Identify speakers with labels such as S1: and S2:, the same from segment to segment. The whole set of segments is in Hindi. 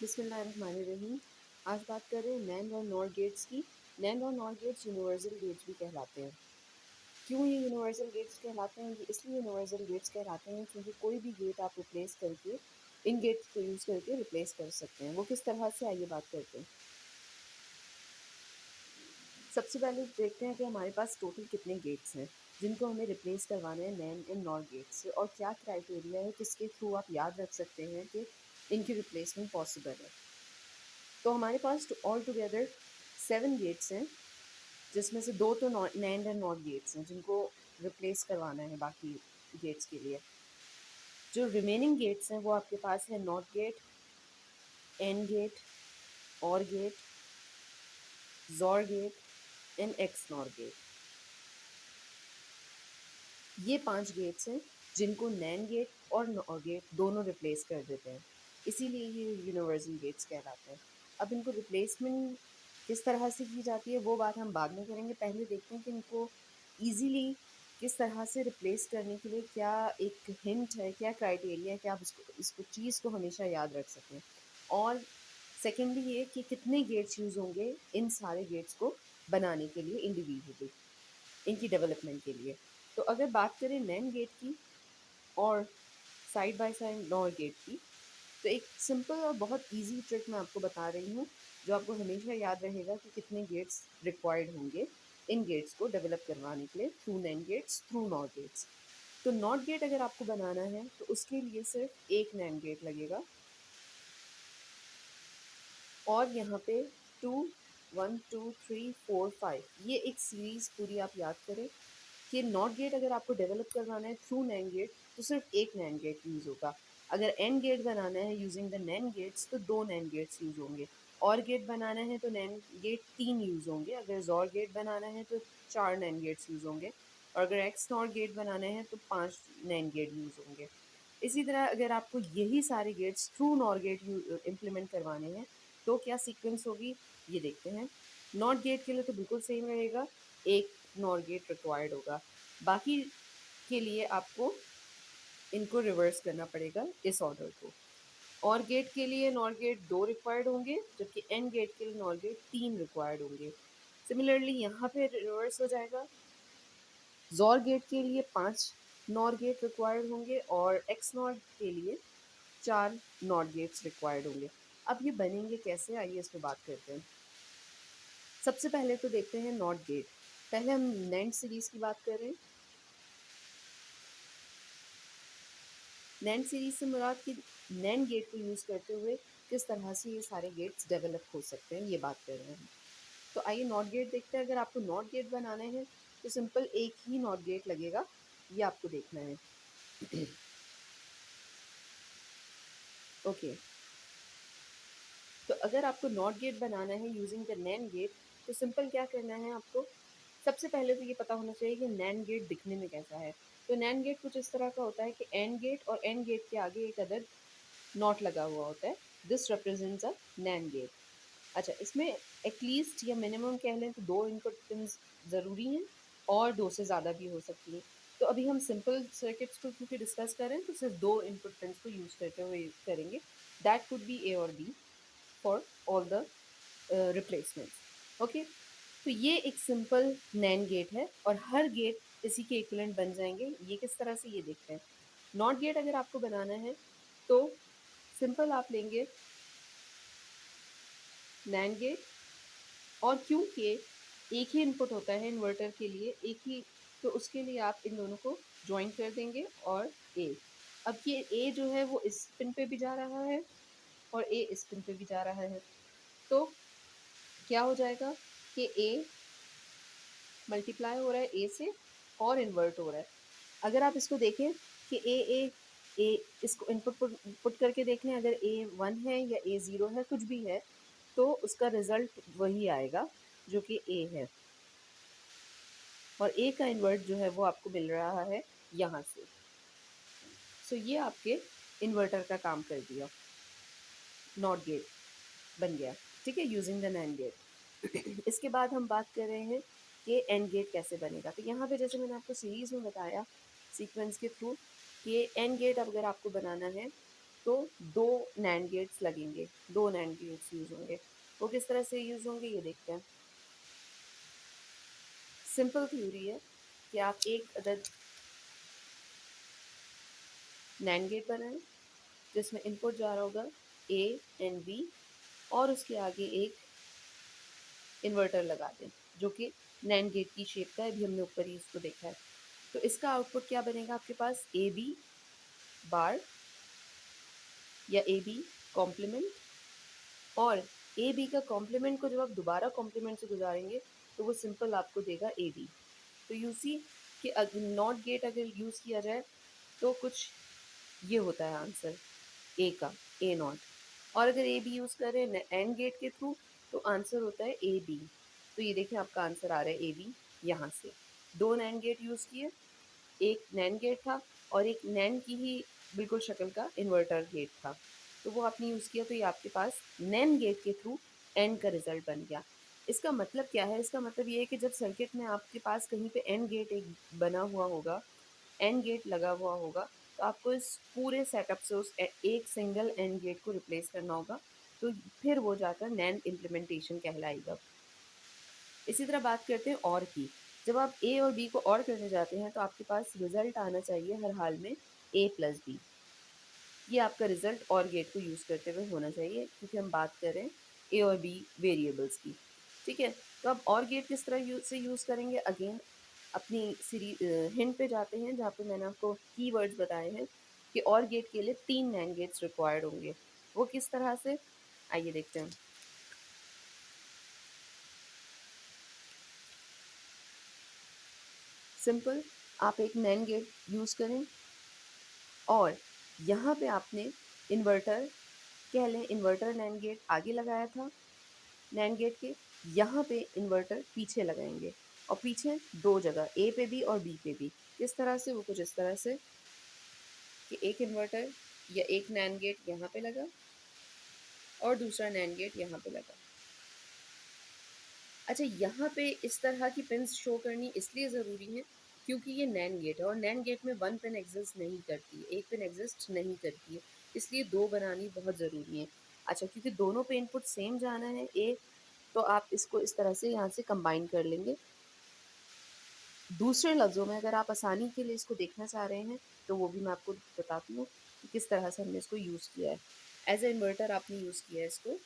S1: बिस्मिल्लाहिर्रहमानिर्रहीम। आज बात कर रहे हैं नैंड और नॉर गेट्स की। नैंड और नॉर गेट्स यूनिवर्सल गेट्स भी कहलाते हैं। क्यों ये यूनिवर्सल गेट्स कहलाते हैं? ये इसलिए यूनिवर्सल गेट्स कहलाते हैं क्योंकि कोई भी गेट आप रिप्लेस करके इन गेट्स को यूज़ करके रिप्लेस कर सकते हैं। वो किस तरह से, आइए बात करते हैं। सबसे पहले देखते हैं कि हमारे पास टोटल कितने गेट्स हैं जिनको हमें रिप्लेस करवाना है नैंड एंड नॉर गेट से, और क्या क्राइटेरिया है जिसके थ्रू आप याद रख सकते हैं कि इनकी रिप्लेसमेंट पॉसिबल है। तो हमारे पास ऑल टुगेदर 7 गेट्स हैं, जिसमें से 2 तो नैंड एंड नॉट गेट्स हैं जिनको रिप्लेस करवाना है बाकी गेट्स के लिए। जो रिमेनिंग गेट्स हैं वो आपके पास है NOT gate, AND gate, OR gate, XOR gate and XNOR gate. ये 5 गेट्स हैं जिनको नैंड गेट और नॉर गेट दोनों रिप्लेस कर देते हैं, इसीलिए ये यूनिवर्सल गेट्स कहलाते हैं। अब इनको रिप्लेसमेंट किस तरह से की जाती है वो बात हम बाद में करेंगे। पहले देखते हैं कि इनको ईज़िली किस तरह से रिप्लेस करने के लिए क्या एक हिंट है, क्या क्राइटेरिया है कि आप इसको चीज़ को हमेशा याद रख सकें। और सेकेंडली ये कि कितने गेट्स यूज़ होंगे इन सारे गेट्स को बनाने के लिए इंडिविजुअली, इनकी डेवलपमेंट के लिए। तो अगर बात करें नैंड गेट की और side by side NOR gate की, तो एक सिंपल और बहुत इजी ट्रिक मैं आपको बता रही हूँ जो आपको हमेशा याद रहेगा कि कितने गेट्स रिक्वायर्ड होंगे इन गेट्स को डेवलप करवाने के लिए through NAND gates, through NOR gates. तो नॉट गेट अगर आपको बनाना है तो उसके लिए सिर्फ एक नैंड गेट लगेगा, और यहाँ पे 2 1 2 3 4 5 ये एक सीरीज़ पूरी आप याद करें कि नॉट गेट अगर आपको डेवलप करवाना है थ्रू नैंड गेट तो सिर्फ एक नैंड गेट यूज़ होगा। अगर एंड गेट बनाना है यूजिंग द नैंड गेट्स तो 2 नैंड गेट्स यूज़ होंगे। और गेट बनाना है तो नैंड गेट 3 यूज़ होंगे। अगर जॉर गेट बनाना है तो 4 नैंड गेट्स यूज़ होंगे। और अगर एक्स नॉट गेट बनाना है तो 5 नैंड गेट यूज़ होंगे। इसी तरह अगर आपको यही सारे gates through NOR gate implement करवाने हैं तो क्या सीक्वेंस होगी, ये देखते हैं। नॉट गेट के लिए तो बिल्कुल सेम रहेगा, एक नॉर गेट रिक्वायर्ड होगा। बाकी के लिए आपको इनको रिवर्स करना पड़ेगा इस ऑर्डर को। और गेट के लिए नॉर गेट 2 रिक्वायर्ड होंगे, जबकि एंड गेट के लिए नॉर गेट 3 रिक्वायर्ड होंगे। सिमिलरली यहाँ पे रिवर्स हो जाएगा। जॉर गेट के लिए 5 नॉर गेट रिक्वायर्ड होंगे और एक्स नॉट के लिए 4 नॉट गेट्स रिक्वायर्ड होंगे। अब ये बनेंगे कैसे, आइए इस पे बात करते हैं। सबसे पहले तो देखते हैं नॉट गेट। पहले हम नैंड सीरीज़ की बात कर रहे हैं। नैंड सीरीज़ से मुराद कि नैंड गेट को यूज़ करते हुए किस तरह से ये सारे गेट्स डेवलप हो सकते हैं, ये बात कर रहे हैं। तो आइए नॉट गेट देखते हैं। अगर आपको नॉट गेट बनाना है तो सिंपल एक ही नॉट गेट लगेगा, ये आपको देखना है। ओके, तो अगर आपको नॉट गेट बनाना है यूजिंग द नैंड गेट तो सिंपल क्या करना है आपको, सबसे पहले तो ये पता होना चाहिए कि नैंड गेट दिखने में कैसा है। तो नैंड गेट कुछ इस तरह का होता है कि एंड गेट और एंड गेट के आगे एक अदद नॉट लगा हुआ होता है। This represents a NAND gate. अच्छा, इसमें एटलीस्ट या मिनिमम कह लें तो 2 इनपुट पिन्स ज़रूरी हैं, और 2 से ज़्यादा भी हो सकती हैं। तो अभी हम सिंपल सर्किट्स को क्योंकि डिस्कस कर रहे हैं तो सिर्फ 2 इनपुट पिन्स को यूज़ करते हुए करेंगे। दैट कुड बी ए और B for all the replacements. Okay, तो ये एक सिंपल नैंड गेट है और हर गेट इसी के इक्विवेलेंट बन जाएंगे। ये किस तरह से, ये देखते हैं। नॉट गेट अगर आपको बनाना है तो सिंपल आप लेंगे नैंड गेट, और क्योंकि एक ही इनपुट होता है इन्वर्टर के लिए, एक ही, तो उसके लिए आप इन दोनों को ज्वाइन कर देंगे और ए। अब ये ए जो है वो इस पिन पे भी जा रहा है और ए इस पिन पे भी जा रहा है। तो क्या हो जाएगा कि ए मल्टीप्लाई हो रहा है ए से और इन्वर्ट हो रहा है। अगर आप इसको देखें कि ए इसको इनपुट पुट करके देख लें, अगर ए 1 है या ए 0 है, कुछ भी है, तो उसका रिज़ल्ट वही आएगा जो कि ए है, और ए का इन्वर्ट जो है वो आपको मिल रहा है यहाँ से। सो ये आपके इन्वर्टर का काम कर दिया, नॉट गेट बन गया। ठीक है, यूजिंग द नैंड गेट। इसके बाद हम बात कर रहे हैं कि एंड गेट कैसे बनेगा। तो यहाँ पे जैसे मैंने आपको सीरीज़ में बताया सीक्वेंस के थ्रू कि एंड गेट अगर आपको बनाना है तो 2 नैंड गेट्स लगेंगे, 2 नैंड गेट्स यूज़ होंगे। वो किस तरह से यूज़ होंगे ये देखते हैं। सिंपल थ्योरी है कि आप एक अदद नैंड गेट बनाएं जिसमें इनपुट जा रहा होगा ए एंड बी, और उसके आगे एक इन्वर्टर लगा दें जो कि नैंड गेट की शेप का है। अभी हमने ऊपर ही इसको देखा है। तो इसका आउटपुट क्या बनेगा आपके पास, ए बी बार या ए बी कॉम्प्लीमेंट। और ए बी का कॉम्प्लीमेंट को जब आप दोबारा कॉम्प्लीमेंट से गुजारेंगे तो वो सिंपल आपको देगा ए बी। तो यू सी कि नॉट गेट अगर यूज़ किया जाए तो कुछ ये होता है आंसर ए का, ए नॉट। और अगर ए बी यूज़ करें एंड गेट के थ्रू तो आंसर होता है ए बी। तो ये देखें आपका आंसर आ रहा है ए बी यहाँ से। दो नैंड गेट यूज़ किए, एक नैंड गेट था और एक नैंड की ही बिल्कुल शक्ल का इन्वर्टर गेट था, तो वो आपने यूज़ किया तो ये आपके पास नैंड गेट के थ्रू एंड का रिजल्ट बन गया। इसका मतलब क्या है, इसका मतलब ये है कि जब सर्किट में आपके पास कहीं पे एंड गेट एक बना हुआ होगा, एंड गेट लगा हुआ होगा, तो आपको इस पूरे सेटअप से उस एक सिंगल एंड गेट को रिप्लेस करना होगा, तो फिर वो जाकर नैंड इम्प्लीमेंटेशन कहलाएगा। इसी तरह बात करते हैं और की। जब आप ए और बी को और करने जाते हैं तो आपके पास रिजल्ट आना चाहिए हर हाल में ए प्लस बी। ये आपका रिजल्ट और गेट को यूज़ करते हुए होना चाहिए क्योंकि हम बात कर रहे हैं ए और बी वेरिएबल्स की। ठीक है, तो अब और गेट किस तरह से यूज़ करेंगे, अगेन अपनी हिंट पे जाते हैं जहाँ पे मैंने आपको कीवर्ड्स बताए हैं कि और गेट के लिए 3 नैंड गेट्स रिक्वायर्ड होंगे। वो किस तरह से, आइए देखते हैं। सिंपल, आप एक नैंड गेट यूज़ करें और यहाँ पे आपने इन्वर्टर, कह लें इन्वर्टर नैंड गेट आगे लगाया था नैंड गेट के, यहाँ पे इन्वर्टर पीछे लगाएंगे और पीछे दो जगह ए पे भी और बी पे भी। किस तरह से, वो कुछ इस तरह से कि एक इन्वर्टर या एक नैंड गेट यहाँ पे लगा और दूसरा नैंड गेट यहाँ पे लगा। अच्छा, यहाँ पे इस तरह की पिन्स शो करनी इसलिए ज़रूरी है क्योंकि ये नैंड गेट है और नैंड गेट में वन पिन एग्जिस्ट नहीं करती है, एक पिन एग्जिस्ट नहीं करती है, इसलिए दो बनानी बहुत ज़रूरी है। अच्छा, क्योंकि दोनों पे इनपुट सेम जाना है ए, तो आप इसको इस तरह से यहाँ से कंबाइन कर लेंगे। दूसरे लफ्ज़ों में अगर आप आसानी के लिए इसको देखना चाह रहे हैं तो वो भी मैं आपको बताती हूँ कि किस तरह से हमने इसको यूज़ किया है। एज ए इन्वर्टर आपने यूज़ किया है इसको,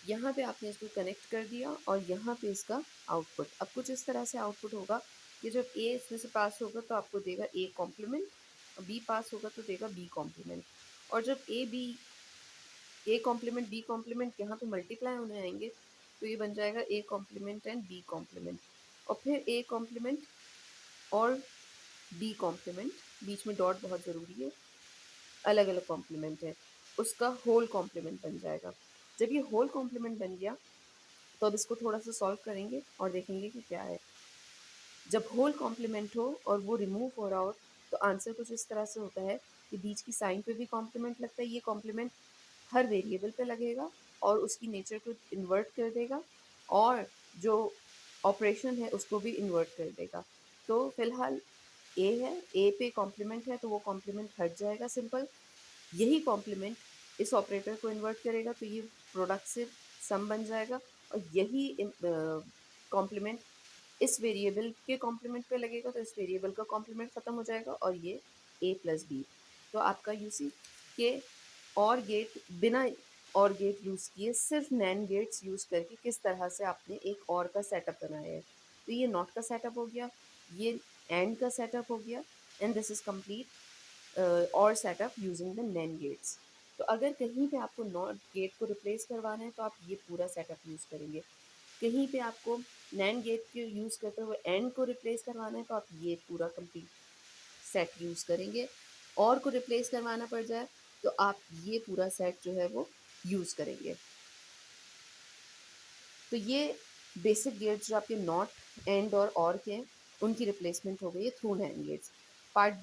S1: यहाँ पे आपने इसको कनेक्ट कर दिया और यहाँ पे इसका आउटपुट अब कुछ इस तरह से आउटपुट होगा कि जब ए इसमें से पास होगा तो आपको देगा ए कॉम्प्लीमेंट, और बी पास होगा तो देगा बी कॉम्प्लीमेंट। और जब ए कॉम्प्लीमेंट बी कॉम्प्लीमेंट यहाँ पे मल्टीप्लाई होने आएंगे तो ये बन जाएगा A complement and B complement, और फिर ए कॉम्प्लीमेंट और बी कॉम्प्लीमेंट, बीच में डॉट बहुत ज़रूरी है, अलग अलग कॉम्प्लीमेंट है, उसका होल कॉम्प्लीमेंट बन जाएगा। जब ये होल कॉम्प्लीमेंट बन गया तो अब इसको थोड़ा सा सॉल्व करेंगे और देखेंगे कि क्या है। जब होल कॉम्प्लीमेंट हो और वो रिमूव हो रहा हो तो आंसर कुछ इस तरह से होता है कि बीच की साइन पे भी कॉम्प्लीमेंट लगता है, ये कॉम्प्लीमेंट हर वेरिएबल पे लगेगा और उसकी नेचर को इन्वर्ट कर देगा और जो ऑपरेशन है उसको भी इन्वर्ट कर देगा। तो फिलहाल ए है, ए पे कॉम्प्लीमेंट है तो वो कॉम्प्लीमेंट हट जाएगा सिंपल। यही कॉम्प्लीमेंट इस ऑपरेटर को इन्वर्ट करेगा तो ये प्रोडक्ट से सम बन जाएगा, और यही कॉम्प्लीमेंट इस वेरिएबल के कॉम्प्लीमेंट पे लगेगा तो इस वेरिएबल का कॉम्प्लीमेंट ख़त्म हो जाएगा और ये ए प्लस बी। तो आपका यूसी के और गेट बिना और गेट यूज़ किए सिर्फ नैन गेट्स यूज़ करके किस तरह से आपने एक और का सेटअप बनाया है। तो ये नॉट का सेटअप हो गया, ये एंड का सेटअप हो गया, and this is complete OR setup using the NAND gates. तो अगर कहीं पे आपको नॉट गेट को रिप्लेस करवाना है तो आप ये पूरा सेटअप यूज़ करेंगे। कहीं पे आपको नैन गेट के यूज़ करते हुए एंड को रिप्लेस करवाना है तो आप ये पूरा कंप्लीट सेट यूज़ करेंगे। और को रिप्लेस करवाना पड़ जाए तो आप ये पूरा सेट जो है वो यूज़ करेंगे। तो ये बेसिक गेट्स जो आपके नॉट एंड और के हैं उनकी रिप्लेसमेंट हो गई है थ्रू नैन गेट्स। पार्ट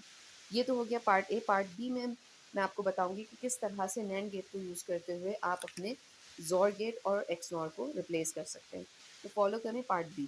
S1: ये तो हो गया पार्ट ए। पार्ट बी में मैं आपको बताऊंगी कि किस तरह से नैन गेट को यूज़ करते हुए आप अपने जोर गेट और एक्स नॉर को रिप्लेस कर सकते हैं। तो फॉलो करें पार्ट बी।